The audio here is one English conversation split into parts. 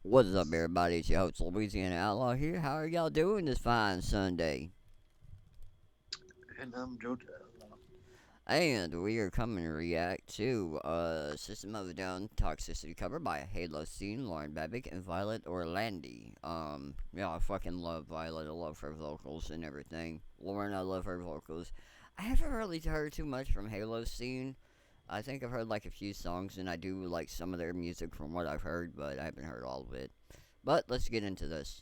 What is up, everybody? It's your host, Louisiana Outlaw here. How are y'all doing this fine Sunday? And I'm Joe. And we are coming to react to System of a Down Toxicity cover by Halocene, Lauren Babic, and Violet Orlandi. Yeah, I fucking love Violet. I love her vocals and everything. Lauren, I love her vocals. I haven't really heard too much from Halocene. I think I've heard like a few songs, and I do like some of their music from what I've heard, but I haven't heard all of it. But let's get into this.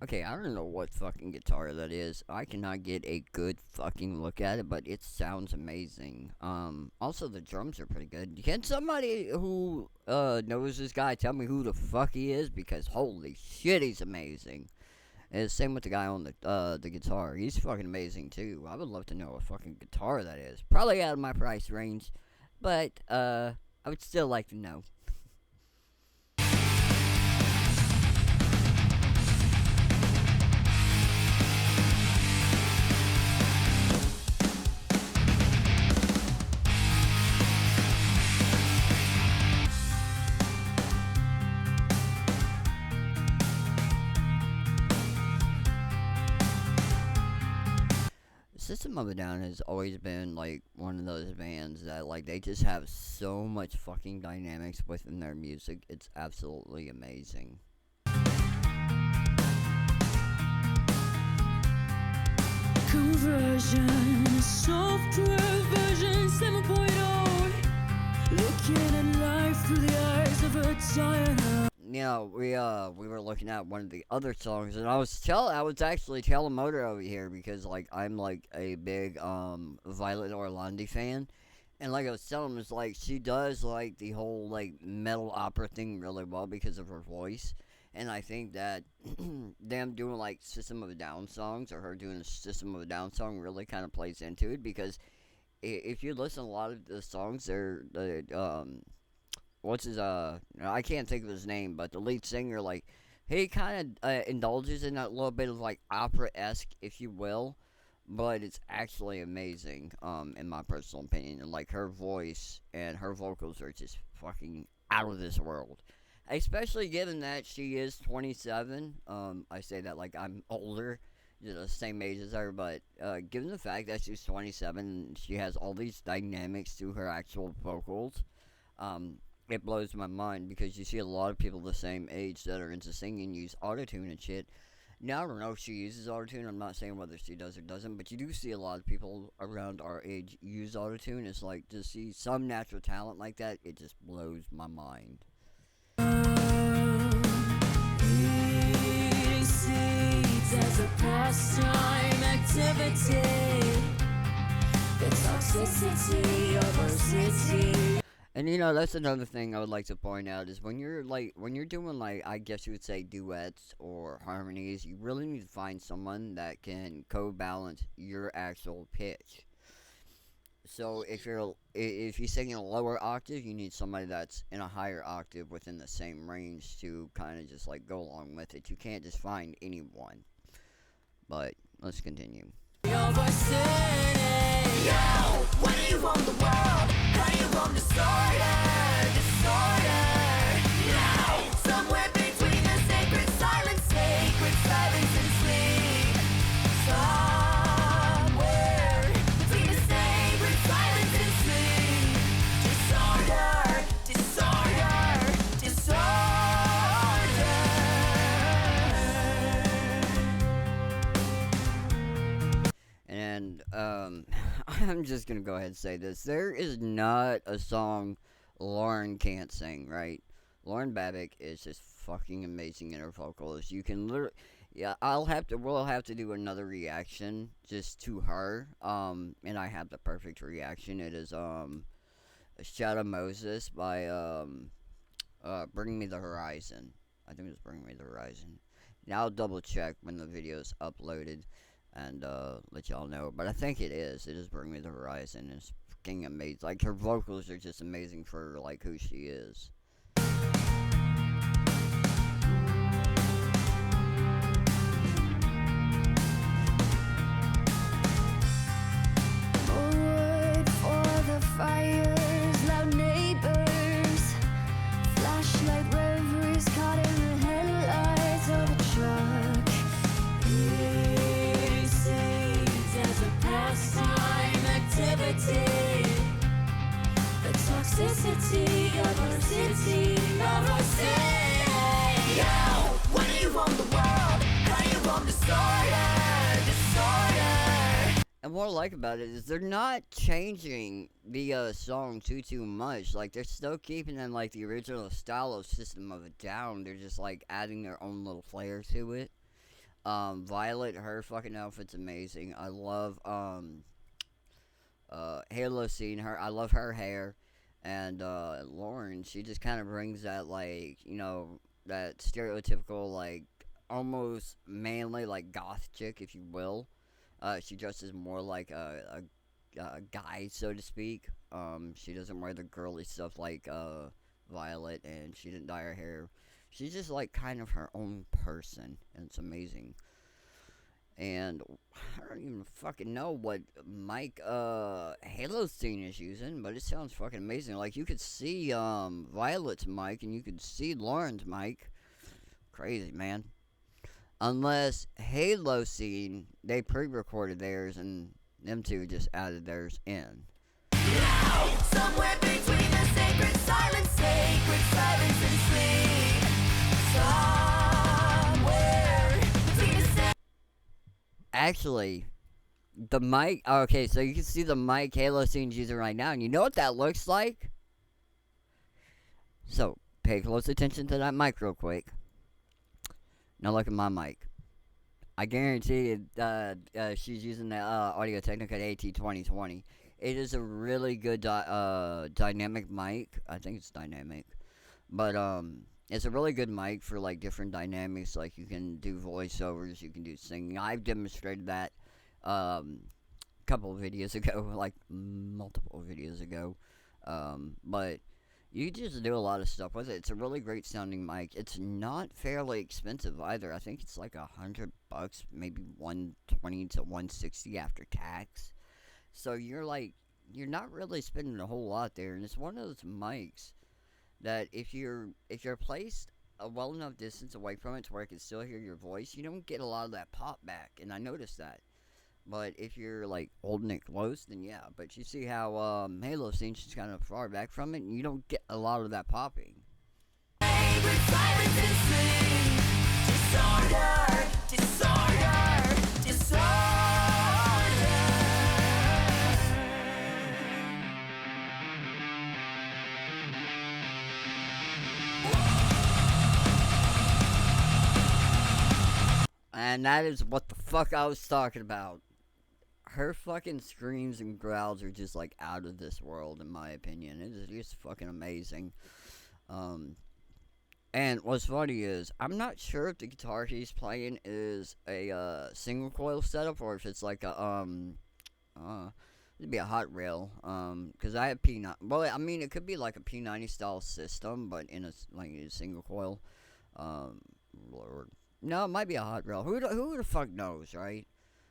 Okay, I don't know what fucking guitar that is. I cannot get a good fucking look at it, but it sounds amazing. Also the drums are pretty good. Can somebody who knows this guy tell me who the fuck he is? Because holy shit, he's amazing. And same with the guy on the guitar. He's fucking amazing too. I would love to know what fucking guitar that is. Probably out of my price range, but I would still like to know. System of a Down has always been like one of those bands that like they just have so much fucking dynamics within their music. It's absolutely amazing. Conversion, software version 7.0. Looking at life through the eyes of a tired. We were looking at one of the other songs, and I was actually telling Motor over here because like I'm like a big Violet Orlandi fan, and like I was telling him, it's like she does like the whole like metal opera thing really well because of her voice, and I think that them doing like System of a Down songs or her doing a System of a Down song really kind of plays into it because if you listen to a lot of the songs, they're what's his I can't think of his name, but the lead singer like he kind of indulges in that little bit of like opera esque, if you will, but it's actually amazing in my personal opinion. And like her voice and her vocals are just fucking out of this world. Especially given that she is 27. I say that like I'm older, the same age as her, but given the fact that she's 27, she has all these dynamics to her actual vocals. Um, it blows my mind because you see a lot of people the same age that are into singing use autotune and shit. Now, I don't know if she uses autotune. I'm not saying whether she does or doesn't, but you do see a lot of people around our age use autotune. It's like to see some natural talent like that, it just blows my mind. Eating seeds as a pastime activity. The toxicity of our city. And that's another thing I would like to point out is when you're doing like I guess you would say duets or harmonies, you really need to find someone that can co-balance your actual pitch. So if you're singing a lower octave, you need somebody that's in a higher octave within the same range to kind of just like go along with it. You can't just find anyone. But let's continue. Of our city. Yo, when do you want the world? How do you want disorder? Disorder. Now, somewhere between the sacred silence and sleep. Somewhere between the sacred silence and sleep. Disorder, disorder, disorder. And I'm just gonna go ahead and say this: there is not a song Lauren can't sing. Right? Lauren Babic is just fucking amazing in her vocals. You can literally, yeah. We'll have to do another reaction just to her. And I have the perfect reaction. It is Shadow Moses by Bring Me the Horizon. I think it's Bring Me the Horizon. Now I'll double check when the video is uploaded. and let y'all know. But I think it is. It is Bring Me the Horizon. It's fucking amazing. Like her vocals are just amazing for like who she is. More wood for the fires, loud neighbors, flashlight reveries caught in the headlights of a truck. It seems as a pastime activity. The toxicity of our city, of our city. Yo, when do you roam the world? How do you roam disorder, disorder? And what I like about it is they're not changing the song too much. Like they're still keeping in like the original style of System of a Down. They're just like adding their own little flair to it. Violet, her fucking outfit's amazing. I love Halocene, her. I love her hair, and Lauren. She just kind of brings that like that stereotypical like almost manly like goth chick, if you will. She dresses more like a guy, so to speak. She doesn't wear the girly stuff like Violet, and she didn't dye her hair. She's just like kind of her own person, and it's amazing. And I don't even fucking know what mic Halocene is using, but it sounds fucking amazing. Like you could see Violet's mic, and you could see Lauren's mic. Crazy, man. Unless Halocene, they pre-recorded theirs and them two just added theirs in. Now, somewhere between the sacred silence and sleep. Somewhere between the Actually, the mic. Okay, so you can see the mic Halocene's using right now, and you know what that looks like? So, pay close attention to that mic real quick. Now look at my mic. I guarantee it, she's using the Audio Technica AT2020. It is a really good dynamic mic. I think it's dynamic. But it's a really good mic for like different dynamics. Like you can do voiceovers, you can do singing. I've demonstrated that a couple of videos ago, like multiple videos ago. But you just do a lot of stuff with it. It's a really great sounding mic. It's not fairly expensive either. I think it's like $100, maybe 120 to 160 after tax. So you're not really spending a whole lot there, and it's one of those mics that if you're placed a well enough distance away from it to where I can still hear your voice, you don't get a lot of that pop back, and I noticed that. But if you're like holding it close, then yeah. But you see how Halocene, she's kind of far back from it, and you don't get a lot of that popping. sacred silence and sleep. Disorder, disorder, disorder. And that is what the fuck I was talking about. Her fucking screams and growls are just like out of this world, in my opinion. It is just fucking amazing. And what's funny is I'm not sure if the guitar he's playing is a single coil setup or if it's like a it'd be a hot rail. Because I have P9. Well, I mean it could be like a P90 style system, but in a like a single coil. Lord. No, it might be a hot rail. Who the fuck knows, right?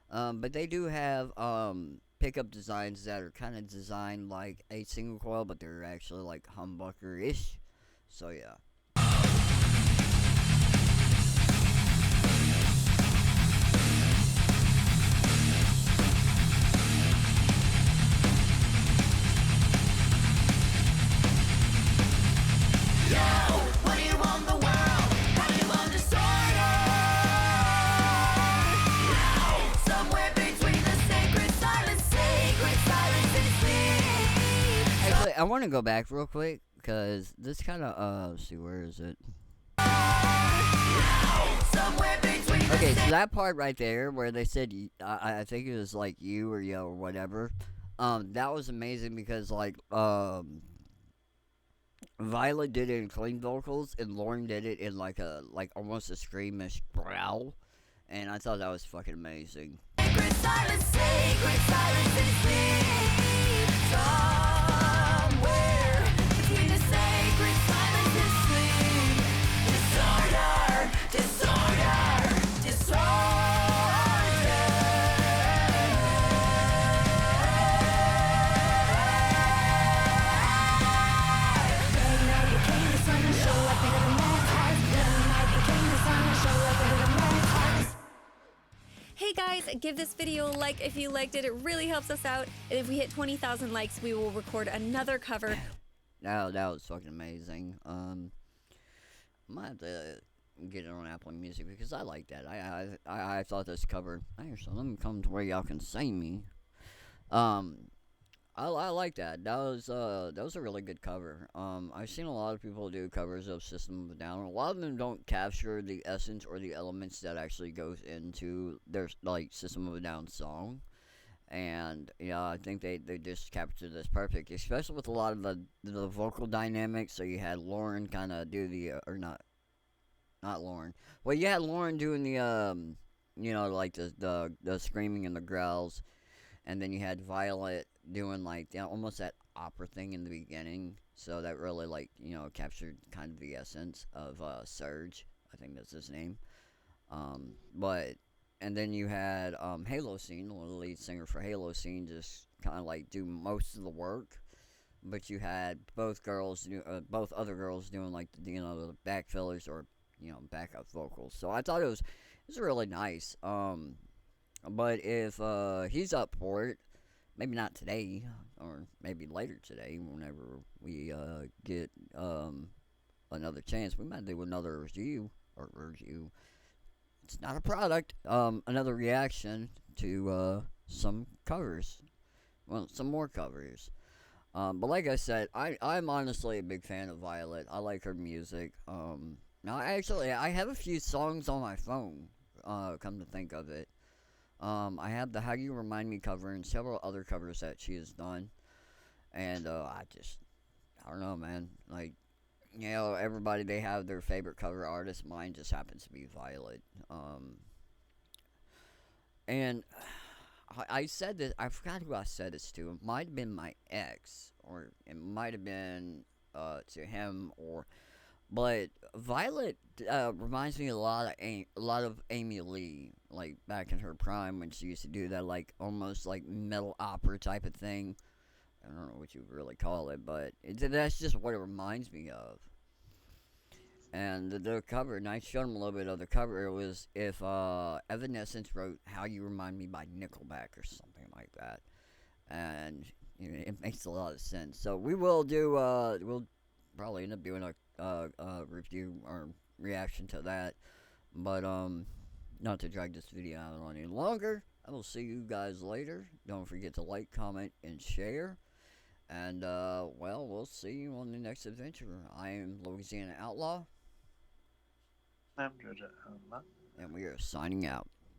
But they do have pickup designs that are kind of designed like a single coil, but they're actually like humbucker-ish. So yeah. I want to go back real quick because this kind of let's see, where is it? Okay, so that part right there where they said I think it was like you or yo or whatever. That was amazing because like Violet did it in clean vocals and Lauren did it in like almost a screamish growl, and I thought that was fucking amazing. silence, sacred silence and sleep. Somewhere between the sacred silence and sleep. Disorder, disorder, disorder. Burning out became the sun, show up into the man's heart. Burning out became the sun, show up into the man's heart. Hey guys, give this video a like if you liked it. It really helps us out. And if we hit 20,000 likes, we will record another cover. That was fucking amazing. I might have to get it on Apple Music because I like that. I thought this cover. So let me come to where y'all can see me. I like that. That was a really good cover. I've seen a lot of people do covers of System of a Down. A lot of them don't capture the essence or the elements that actually goes into their like System of a Down song. And yeah, I think they just captured this perfect, especially with a lot of the vocal dynamics. So you had Lauren kind of do the or not Lauren. Well, you had Lauren doing the like the screaming and the growls, and then you had Violet doing like almost that opera thing in the beginning. So that really like captured kind of the essence of Surge. I think that's his name. But and then you had Halocene, the lead singer for Halocene, just kind of like do most of the work. But you had both other girls doing like the back fillers or backup vocals. So I thought it was really nice. But if he's up for it, maybe not today, or maybe later today, whenever we get another chance, we might do another review. It's not a product. Another reaction to some covers. Well, some more covers. But like I said, I'm honestly a big fan of Violet. I like her music. Now, actually, I have a few songs on my phone, come to think of it. I have the How You Remind Me cover and several other covers that she has done. And I don't know, man. Like, everybody, they have their favorite cover artist. Mine just happens to be Violet. And I said this, I forgot who I said this to. It might have been my ex, or it might have been to him, but Violet reminds me a lot of Amy Lee, like back in her prime when she used to do that, like almost like metal opera type of thing. I don't know what you would really call it, but that's just what it reminds me of. And the cover, and I showed him a little bit of the cover. It was if Evanescence wrote "How You Remind Me" by Nickelback or something like that, and it makes a lot of sense. So we will do. We'll probably end up doing a review or reaction to that, but not to drag this video out on any longer. I will see you guys later. Don't forget to like, comment, and share. And we'll see you on the next adventure. I am Louisiana Outlaw, I'm Georgia. and we are signing out.